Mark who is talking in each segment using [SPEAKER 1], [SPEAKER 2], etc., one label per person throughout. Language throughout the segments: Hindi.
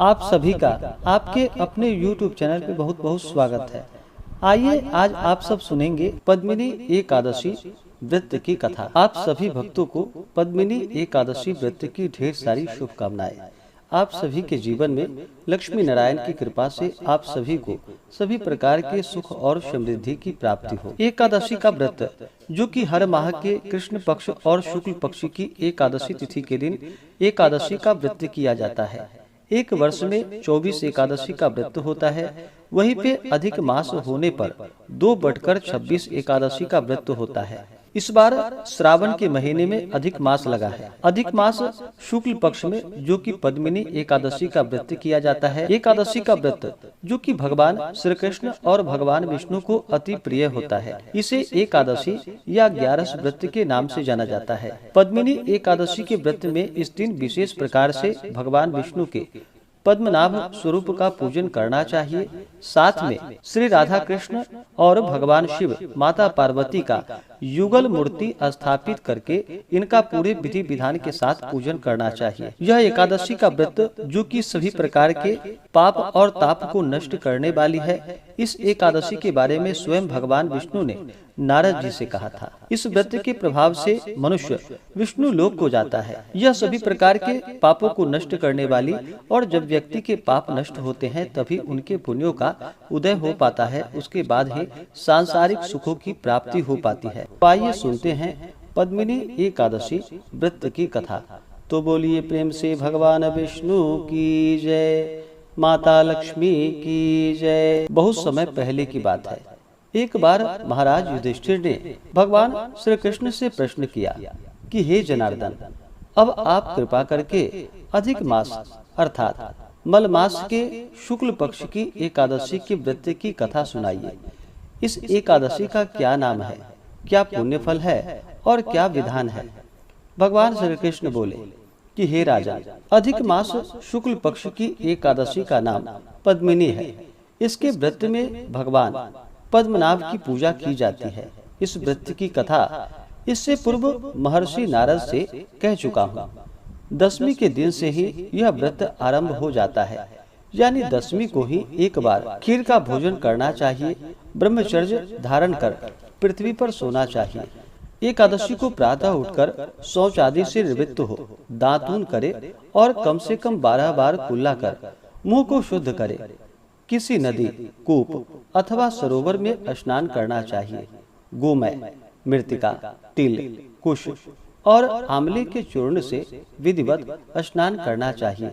[SPEAKER 1] आप सभी का आपके अपने YouTube चैनल पे बहुत बहुत स्वागत है। आइए आज आप सब सुनेंगे पद्मिनी एकादशी व्रत की कथा। आप सभी भक्तों को पद्मिनी एकादशी व्रत की ढेर सारी शुभकामनाएं। आप सभी के जीवन में लक्ष्मी नारायण की कृपा से आप सभी को सभी प्रकार के सुख और समृद्धि की प्राप्ति हो। एकादशी का व्रत जो कि हर माह के कृष्ण पक्ष और शुक्ल पक्ष की एकादशी तिथि के दिन एकादशी का व्रत किया जाता है। एक वर्ष में 24 एकादशी का व्रत होता है। वहीं पे अधिक मास होने पर 2/26 एकादशी का व्रत होता है। इस बार श्रावण के महीने में अधिक मास लगा है। अधिक मास शुक्ल पक्ष में जो कि पद्मिनी एकादशी का व्रत किया जाता है। एकादशी का व्रत जो कि भगवान श्री कृष्ण और भगवान विष्णु को अति प्रिय होता है। इसे एकादशी या 11 व्रत के नाम से जाना जाता है। पद्मिनी एकादशी के व्रत में इस दिन विशेष प्रकार से भगवान विष्णु के पद्मनाभ स्वरूप का पूजन करना चाहिए। साथ में श्री राधा कृष्ण और भगवान शिव माता पार्वती का युगल मूर्ति स्थापित करके इनका पूरे विधि विधान के साथ पूजन करना चाहिए। यह एकादशी का व्रत जो कि सभी प्रकार के पाप और ताप को नष्ट करने वाली है। इस एकादशी के बारे में स्वयं भगवान विष्णु ने नारद जी से कहा था। इस व्रत के प्रभाव से मनुष्य विष्णु लोक को जाता है। यह सभी प्रकार के पापों को नष्ट करने वाली और जब व्यक्ति के पाप नष्ट होते हैं तभी उनके पुण्यों का उदय हो पाता है। उसके बाद ही सांसारिक सुखों की प्राप्ति हो पाती है। आइए सुनते हैं पद्मिनी एकादशी व्रत की कथा। तो बोलिए प्रेम से भगवान विष्णु की जय, माता लक्ष्मी की जय। बहुत समय पहले की बात है। एक बार महाराज युधिष्ठिर ने भगवान श्री कृष्ण से प्रश्न किया कि हे जनार्दन, अब आप कृपा करके अधिक मास अर्थात मल मास के शुक्ल पक्ष की एकादशी के व्रत की कथा सुनाइए। इस एकादशी का क्या नाम है, क्या पुण्य फल है और क्या विधान है। भगवान श्री कृष्ण बोले कि हे राजा, अधिक मास शुक्ल पक्ष की एकादशी का नाम पद्मिनी है। इसके व्रत में भगवान पद्मनाभ की पूजा की जाती है। इस व्रत की कथा इससे पूर्व महर्षि नारद से कह चुका हूँ। 10वीं के दिन से ही यह व्रत आरंभ हो जाता है, यानी 10वीं को ही एक बार खीर का भोजन करना चाहिए। ब्रह्मचर्य धारण कर पृथ्वी पर सोना चाहिए। एकादशी को प्रातः उठकर शौच आदि से निवृत्त हो, दातून करे और कम से कम 12 बार कुल्ला कर मुंह को शुद्ध करे। किसी नदी, कूप अथवा सरोवर में स्नान करना चाहिए। गोमय, मृतिका, तिल, कुश और आंवले के चूर्ण से विधिवत स्नान करना चाहिए।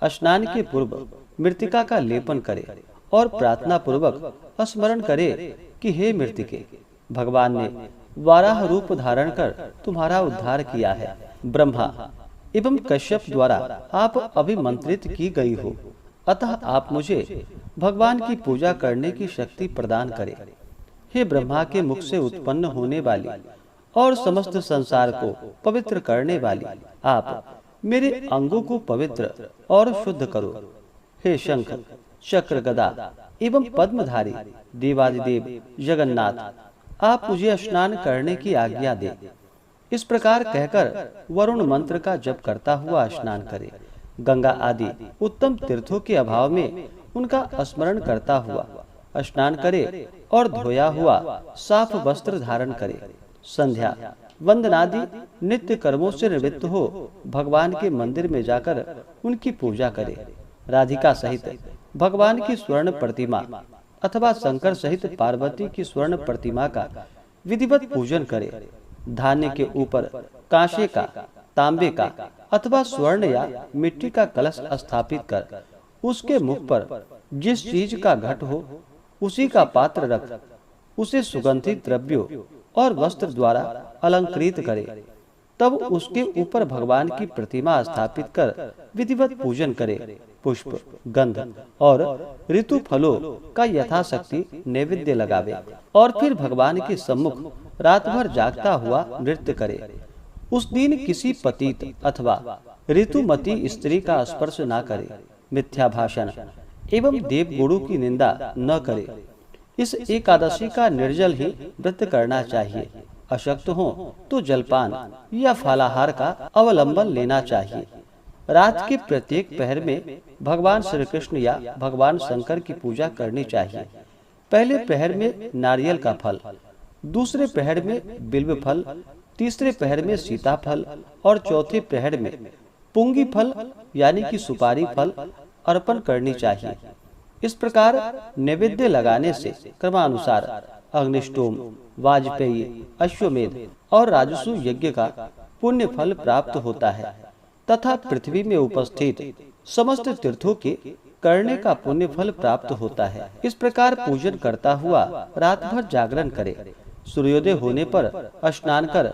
[SPEAKER 1] स्नान के पूर्व मृतिका का लेपन करे और प्रार्थना पूर्वक स्मरण करे कि हे मृतिके, भगवान ने वाराह रूप धारण कर तुम्हारा उद्धार किया है। ब्रह्मा एवं कश्यप द्वारा आप अभिमंत्रित की गई हो, अतः आप मुझे भगवान की पूजा करने की शक्ति प्रदान करें। हे ब्रह्मा के मुख से उत्पन्न होने वाली और समस्त संसार को पवित्र करने वाली, आप मेरे अंगों को पवित्र और शुद्ध करो। हे शंख, चक्र, गदा एवं पद्मधारी देवादिदेव जगन्नाथ, आप मुझे स्नान करने की आज्ञा दे। इस प्रकार कहकर वरुण मंत्र का जप करता हुआ स्नान करे। गंगा आदि उत्तम तीर्थों के अभाव में उनका स्मरण करता हुआ स्नान करे और धोया हुआ साफ वस्त्र धारण करे। संध्या वंदनादि नित्य कर्मों से निवृत्त हो भगवान के मंदिर में जाकर उनकी पूजा करे। राधिका सहित भगवान की स्वर्ण प्रतिमा अथवा शंकर सहित पार्वती की स्वर्ण प्रतिमा का विधिवत पूजन करे। धान्य के ऊपर कांसे का, तांबे का अथवा स्वर्ण या मिट्टी का कलश स्थापित कर उसके मुख पर जिस चीज का घट हो उसी का पात्र रख उसे सुगंधित द्रव्यों और वस्त्र द्वारा अलंकृत करे। तब उसके ऊपर भगवान की प्रतिमा स्थापित कर विधिवत पूजन करे। पुष्प, गंध और ऋतु फलों का यथाशक्ति नैवेद्य लगावे और फिर भगवान के सम्मुख रात भर जागता हुआ नृत्य करे। उस दिन किसी पतित अथवा ऋतुमती स्त्री का स्पर्श न करे। मिथ्या भाषण एवं देव गुरु की निंदा न करे। इस एकादशी का निर्जल ही व्रत करना चाहिए। अशक्त हो तो जलपान या फलाहार का अवलंबन लेना चाहिए। रात के प्रत्येक पहर में भगवान श्री कृष्ण या भगवान शंकर की पूजा करनी चाहिए। पहले पहर में नारियल का फल, दूसरे पहर में बिल्व फल, तीसरे पहर में सीताफल और चौथे पहर में पुंगी फल यानी कि सुपारी फल अर्पण करनी चाहिए। इस प्रकार नैवेद्य लगाने से क्रमानुसार अग्निष्टोम, वाजपेयी, अश्वमेध और राजसु यज्ञ का पुण्य फल प्राप्त होता है तथा पृथ्वी में उपस्थित समस्त तीर्थों के करने का पुण्य फल प्राप्त होता है। इस प्रकार पूजन करता हुआ रात भर जागरण करे, सूर्योदय होने पर स्नान कर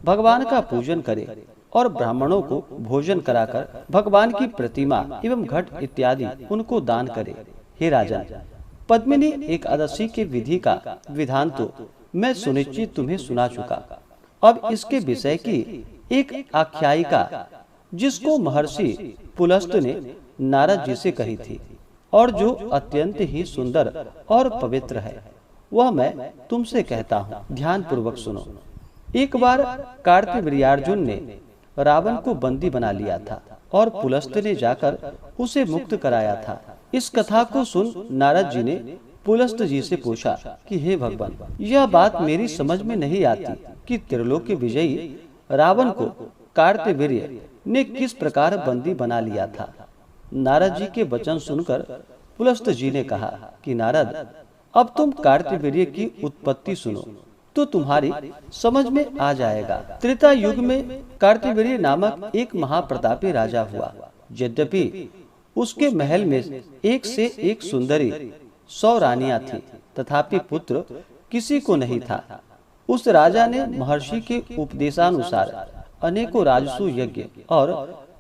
[SPEAKER 1] भगवान का पूजन करे और ब्राह्मणों को भोजन कराकर भगवान की प्रतिमा एवं घट इत्यादि उनको दान करे। हे राजन, पद्मिनी एकादशी के विधि का विधान तो मैं सुनिश्चित तुम्हें सुना चुका। अब इसके विषय की एक आख्यायिका जिसको महर्षि पुलस्त ने नारद जी से कही थी और जो अत्यंत ही सुंदर और पवित्र है, वह मैं तुमसे कहता हूँ, ध्यान पूर्वक सुनो। एक बार कार्तवीर्यार्जुन ने रावण को बंदी बना लिया था और पुलस्त ने जाकर उसे मुक्त कराया था। इस कथा को सुन नारद जी ने पुलस्त जी से पूछा कि हे भगवान, यह बात मेरी समझ में नहीं आती कि त्रिलोक के विजयी रावण को कार्तवीर्य ने किस प्रकार बंदी बना लिया था। नारद जी के वचन सुनकर पुलस्त जी ने कहा कि नारद, अब तुम कार्तवीर्य की उत्पत्ति सुनो तो तुम्हारी समझ में आ जाएगा। त्रेता युग में कार्तवीर्य नामक एक महाप्रतापी राजा हुआ। यद्यपि उसके महल में एक से एक सुंदरी 100 रानियां थी, तथापि पुत्र किसी को नहीं था। उस राजा ने महर्षि के उपदेशानुसार अनेकों राजसु यज्ञ और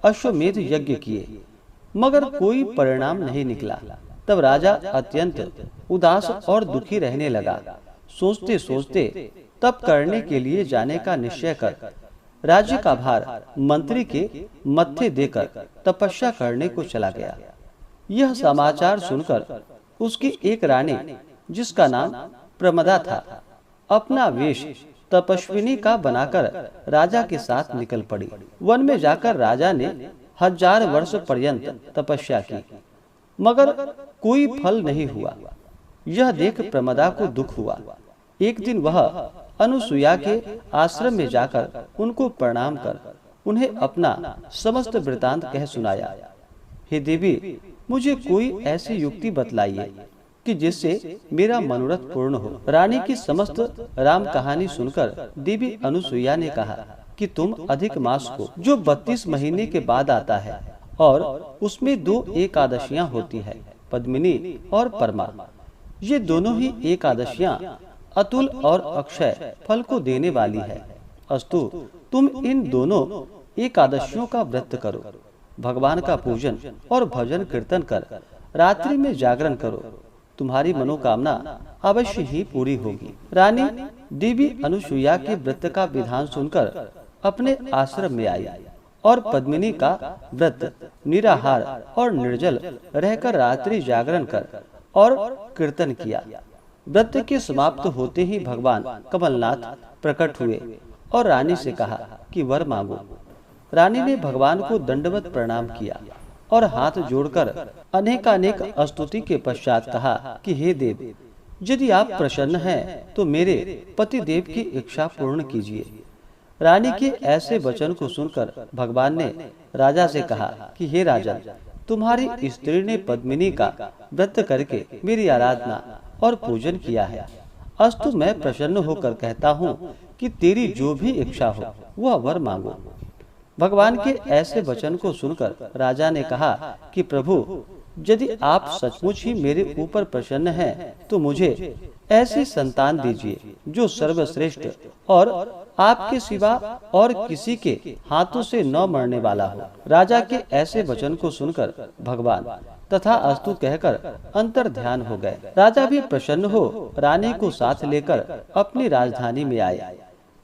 [SPEAKER 1] अश्वमेध यज्ञ किए, मगर कोई परिणाम नहीं निकला। तब राजा अत्यंत उदास और दुखी रहने लगा। सोचते सोचते तप करने के लिए जाने का निश्चय कर राज्य का भार मंत्री के मत्थे देकर तपस्या करने को चला गया। यह समाचार सुनकर उसकी एक रानी, जिसका नाम प्रमदा था, अपना वेश तपस्विनी का बनाकर राजा के साथ निकल पड़ी। वन में जाकर राजा ने 1000 वर्ष पर्यंत तपस्या की, मगर कोई फल नहीं हुआ। यह देख प्रमदा को दुख हुआ। एक दिन वह अनुसुईया के आश्रम में जाकर उनको प्रणाम कर उन्हें अपना समस्त वृतांत कह सुनाया। हे देवी, मुझे कोई ऐसी युक्ति बतलाइए कि जिससे मेरा मनोरथ पूर्ण हो। रानी की समस्त राम कहानी सुनकर देवी अनुसुईया ने कहा कि तुम अधिक मास को, जो 32 महीने के बाद आता है और उसमें 2 एकादशियां होती है, पद्मिनी और परमा, ये दोनों ही एकादशियां अतुल और अक्षय फल को देने वाली है। अस्तु, तुम इन दोनों एकादशियों का व्रत करो, भगवान का पूजन और भजन कीर्तन कर रात्रि में जागरण करो, तुम्हारी मनोकामना अवश्य ही पूरी होगी। रानी देवी अनुसुईया के व्रत का विधान सुनकर अपने आश्रम में आई और पद्मिनी का व्रत निराहार और निर्जल रहकर रात्रि जागरण कर और कीर्तन किया। व्रत के समाप्त होते ही भगवान कमलनाथ प्रकट हुए और रानी से कहा कि वर मांगो। रानी ने भगवान को दंडवत प्रणाम किया और हाथ जोड़कर अनेकानेक स्तुति के पश्चात कहा कि हे देव, यदि आप प्रसन्न हैं तो मेरे पति देव की इच्छा पूर्ण कीजिए। रानी के ऐसे वचन को सुनकर भगवान ने राजा से कहा कि हे राजन, तुम्हारी स्त्री ने पद्मिनी का व्रत करके मेरी आराधना और पूजन किया है। अस्तु, मैं प्रसन्न होकर कहता हूँ कि तेरी जो भी इच्छा हो वह वर मांगो। भगवान के ऐसे वचन को सुनकर राजा ने कहा कि प्रभु, यदि आप सचमुच ही मेरे ऊपर प्रसन्न हैं तो मुझे ऐसी संतान दीजिए जो सर्वश्रेष्ठ और आपके सिवा और किसी के हाथों से न मरने वाला हो। राजा के ऐसे वचन को सुनकर भगवान तथा अस्तु कहकर अंतर ध्यान हो गए। राजा भी प्रसन्न हो रानी को साथ लेकर अपनी राजधानी में आए।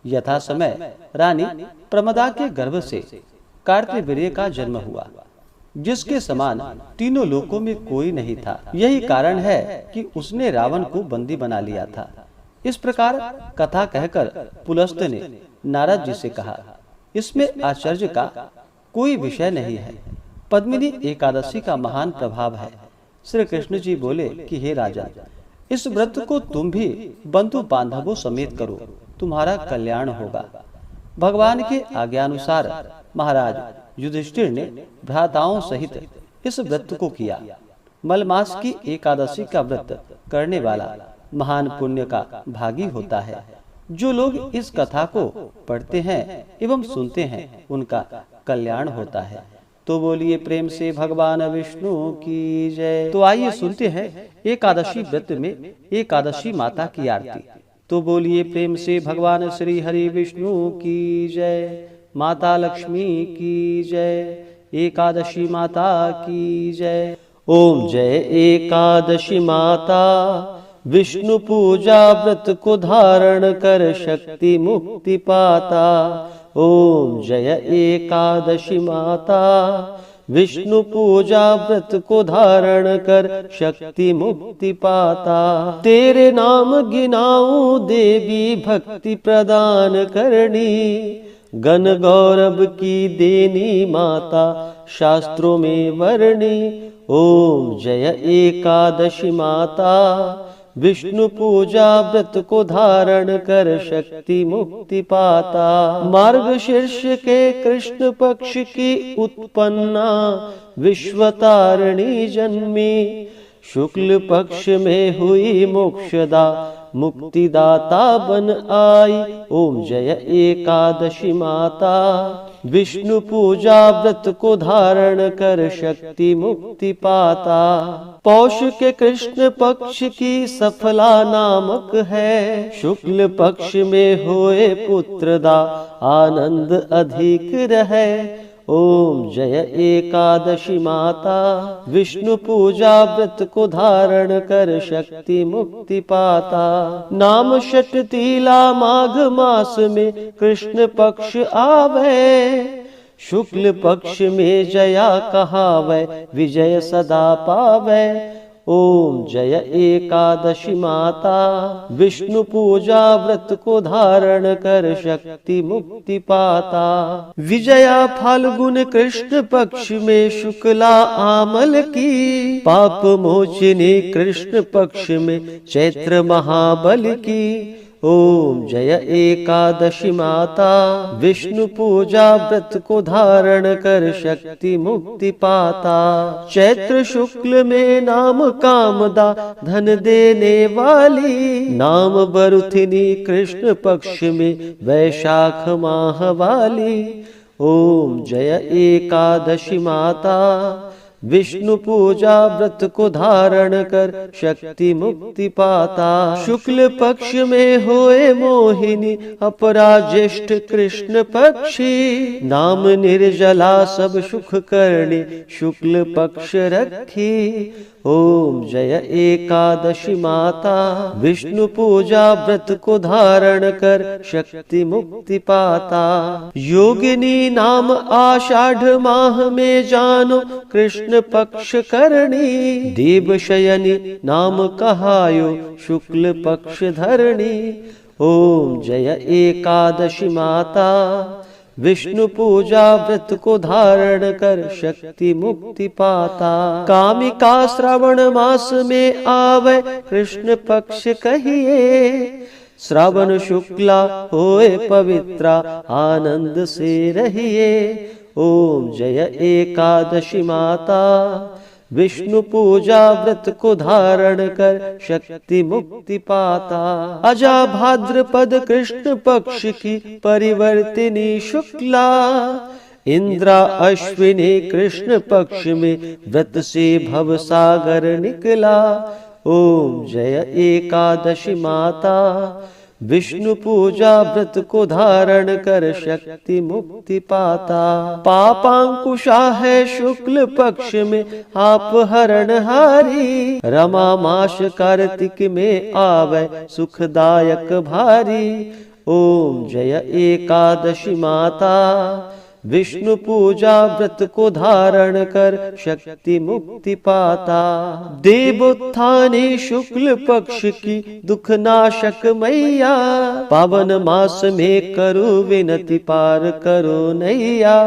[SPEAKER 1] यथा समय रानी प्रमदा के गर्भ से कार्तवीर्य का जन्म हुआ, जिसके समान तीनों लोकों में कोई नहीं था। यही कारण है कि उसने रावण को बंदी बना लिया था। इस प्रकार कथा कहकर पुलस्त ने नारद जी से कहा, इसमें आश्चर्य का कोई विषय नहीं है। पद्मिनी एकादशी का महान प्रभाव है। श्री कृष्ण जी बोले कि हे राजा, इस व्रत को तुम भी बंधु बांधवों समेत करो, तुम्हारा कल्याण होगा। भगवान के आज्ञानुसार महाराज युधिष्ठिर ने भ्राताओं सहित इस व्रत को किया। मलमास की एकादशी का व्रत करने वाला महान पुण्य का भागी होता है। जो लोग इस कथा को पढ़ते हैं एवं सुनते हैं, उनका कल्याण होता है। तो बोलिए प्रेम से भगवान विष्णु की जय। तो आइए सुनते हैं एकादशी व्रत में एकादशी माता की आरती। तो बोलिए प्रेम से भगवान श्री हरि विष्णु की जय, माता लक्ष्मी की जय, एकादशी माता की जय। ओम जय एकादशी माता, विष्णु पूजा व्रत को धारण कर शक्ति मुक्ति पाता। ओम जय एकादशी माता, विष्णु पूजा व्रत को धारण कर शक्ति मुक्ति पाता। तेरे नाम गिनाऊं देवी भक्ति प्रदान करनी, गण गौरव की देनी माता शास्त्रों में वर्णी। ओम जय एकादशी माता, विष्णु पूजा व्रत को धारण कर शक्ति मुक्ति पाता। मार्गशीर्ष के कृष्ण पक्ष की उत्पन्ना विश्वतारिणी जन्मी, शुक्ल पक्ष में हुई मोक्षदा मुक्तिदाता बन आई। ओम जय एकादशी माता, विष्णु पूजा व्रत को धारण कर शक्ति मुक्ति पाता। पौष के कृष्ण पक्ष की सफला नामक है, शुक्ल पक्ष में होए पुत्रदा आनंद अधिक रहे। ओम जय एकादशी माता, विष्णु पूजा व्रत को धारण कर शक्ति मुक्ति पाता। नाम षट तीला माघ मास में कृष्ण पक्ष आवे, शुक्ल पक्ष में जया कहावे विजय सदा पावे। ओम जय एकादशी माता, विष्णु पूजा व्रत को धारण कर शक्ति मुक्ति पाता। विजया फाल्गुन कृष्ण पक्ष में शुक्ला आमल की, पाप मोचिनी कृष्ण पक्ष में चैत्र महाबल की। ओम जय एकादशी माता, विष्णु पूजा व्रत को धारण कर शक्ति मुक्ति पाता। चैत्र शुक्ल में नाम कामदा धन देने वाली, नाम बरुथिनी कृष्ण पक्ष में वैशाख माह वाली। ओम जय एकादशी माता, विष्णु पूजा व्रत को धारण कर शक्ति मुक्ति पाता। शुक्ल पक्ष में होए मोहिनी अपराज्येष्ठ कृष्ण पक्षी, नाम निर्जला सब सुख करणी शुक्ल पक्ष रखी। ओम जय एकादशी माता, विष्णु पूजा व्रत को धारण कर शक्ति मुक्ति पाता। योगिनी नाम आषाढ़ माह में जानो कृष्ण पक्ष करणी, देव शयनी नाम कहायो शुक्ल पक्ष धरणी। ओम जय एकादशी माता, विष्णु पूजा व्रत को धारण कर शक्ति मुक्ति पाता। कामिका श्रावण मास में आवे कृष्ण पक्ष कहिए, श्रावण शुक्ला होए पवित्रा आनंद से रहिए। ओम जय एकादशी माता, विष्णु पूजा व्रत को धारण कर शक्ति मुक्ति पाता। अजा भाद्रपद कृष्ण पक्ष की परिवर्तिनी शुक्ला, इंद्रा अश्विनी कृष्ण पक्ष में व्रत से भव सागर निकला। ओम जय एकादशी माता, विष्णु पूजा व्रत को धारण कर शक्ति मुक्ति पाता। पापांकुशा है शुक्ल पक्ष में आप हरणहारी, रमा मास कार्तिक में आवे सुखदायक भारी। ओम जय एकादशी माता, विष्णु पूजा व्रत को धारण कर शक्ति मुक्ति पाता। देवोत्थानी शुक्ल पक्ष की दुख नाशक मैया, पावन मास में करो विनती पार करो नैया।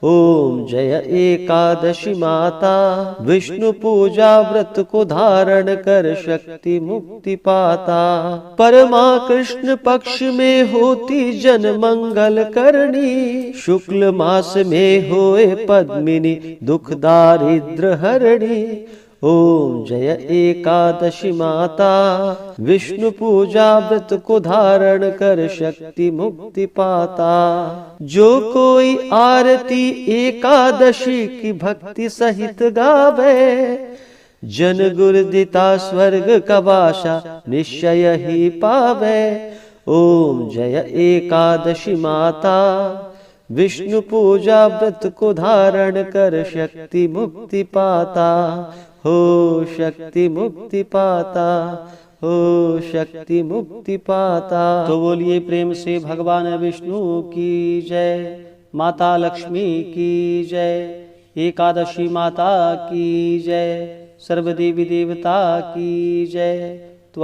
[SPEAKER 1] ओम जय एकादशी माता, विष्णु पूजा व्रत को धारण कर शक्ति मुक्ति पाता। परमा कृष्ण पक्ष में होती जन मंगल करनी, शुक्ल मास में होए पद्मिनी दुख दारिद्र हरणी। ओम जय एकादशी माता, विष्णु पूजा व्रत को धारण कर शक्ति मुक्ति पाता। जो कोई आरती एकादशी की भक्ति सहित गावे, जन गुरुदिता स्वर्ग का वासा निश्चय ही पावे। ओम जय एकादशी माता, विष्णु पूजा व्रत को धारण कर शक्ति मुक्ति पाता। हो शक्ति मुक्ति पाता, हो शक्ति मुक्ति पाता। तो बोलिए प्रेम से भगवान विष्णु की जय, माता लक्ष्मी की जय, एकादशी माता की जय, सर्वदेवी देवता की जय।